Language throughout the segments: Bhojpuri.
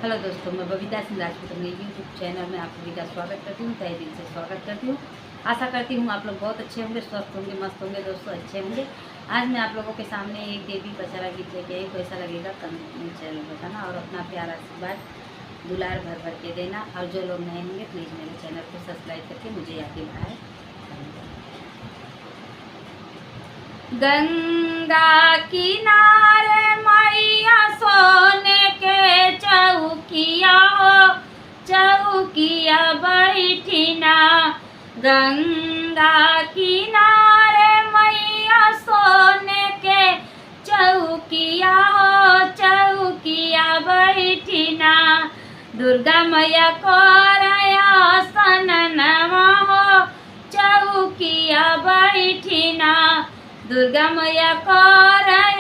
हेलो दोस्तों, मैं बबीता सिंह राजपूत अपने यूट्यूब चैनल में आप सभी का स्वागत करती हूँ। तहे दिल से स्वागत करती हूँ। आशा करती हूँ आप लोग बहुत अच्छे होंगे, स्वस्थ होंगे, मस्त होंगे, दोस्तों अच्छे होंगे। आज मैं आप लोगों के सामने एक देवी बचारा गीत लेके आई। कैसा लगेगा कमेंट चैनल बताना और अपना प्यार आशीर्वाद दुलार भर भर के देना। और जो लोग नए होंगे प्लीज़ मेरे चैनल को सब्सक्राइब करके मुझे याद दिलाएं। गंगा किनारे मैया सोने के चौकिया हो, चौकिया बैठी ना। गंगा किनारे मैया सोने के चौकिया हो, चौकिया बैठी ना। दुर्गा मैया को आसन नवा हो, चौकिया बैठी ना। दुर्गा मैया को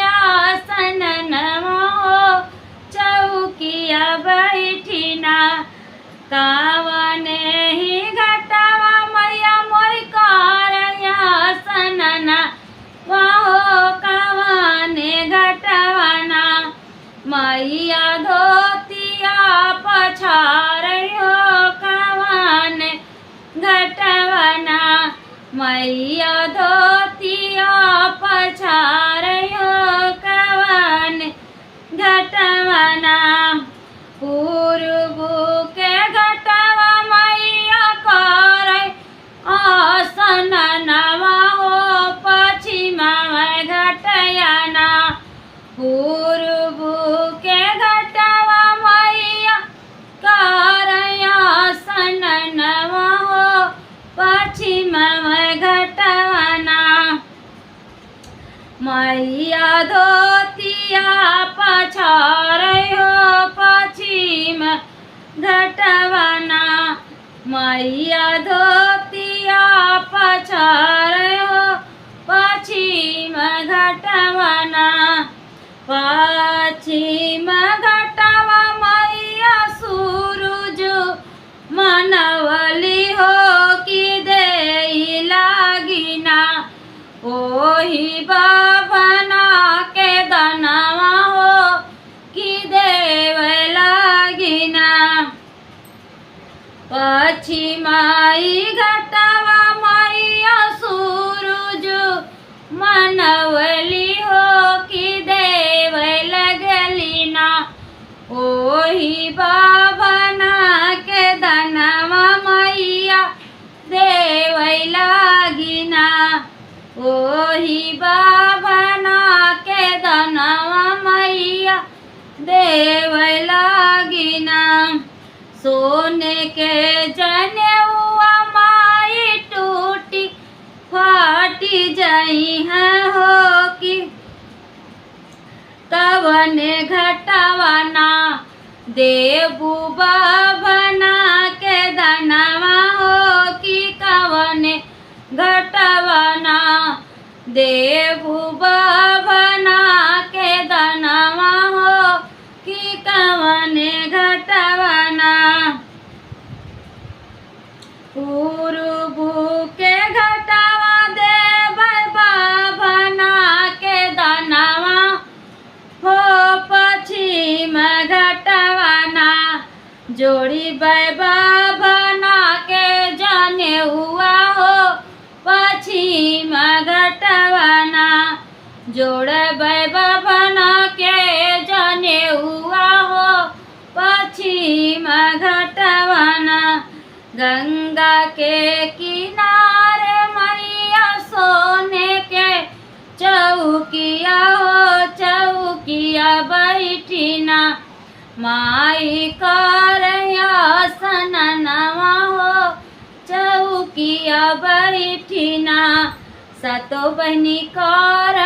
आसन नवा हो, चौकिया बैठी ना। कावने ही घटावा मैया मोरी आसन नवा हो, कावने घटावा ना। मैया धोतिया पछार हो, कावने घटावा ना। मैया धोतिया पछार हो, कवन घटवना। पूर्व के घटवा मैया कर आसन नवा हो, पश्चिमा घटयाना। पूर्व के घटवा मैया कर आसन नवा हो, पश्चिमा घटवना। मैया धोतिया पछार हो, पश्चिम घटवना। मैया धोतिया पछार हो, पश्चिम घटवना। पश्चिम घटवा मैया सूरज मनवली हो, कि दे लागिना। ओही बाबना के दनवा हो, कि देव लागिना। पश्चिमाई घटवा मैया सूरज मनवली हो, कि देव लगलिना। ओही बाबना के दनवा मैया देव लागिना। ओही बाबना के दनवा मैया देव लागिना। सोने के जनेउआ माई टूटी फाटी जाई है हो, कि कवने घटवना। देवू बाबना के दनवा हो, कि कवने घटवना। देवू बाबना के दनवा हो, कि कवने घटवना। पूर्व के घटवा देव बाबना के दनवा हो, पश्चिम घटवना। जोड़ी बाबना के जनेउआ हो, पश्चिम घटवना। जोड़ बाबना के जनेउआ हो, पश्चिम घटवना। गंगा के किनारे मैया सोने के चौकिया हो, चौकिया बैठी ना। माई कर आसन नवा हो, चौकिया बैठी ना। सतो बहनी कर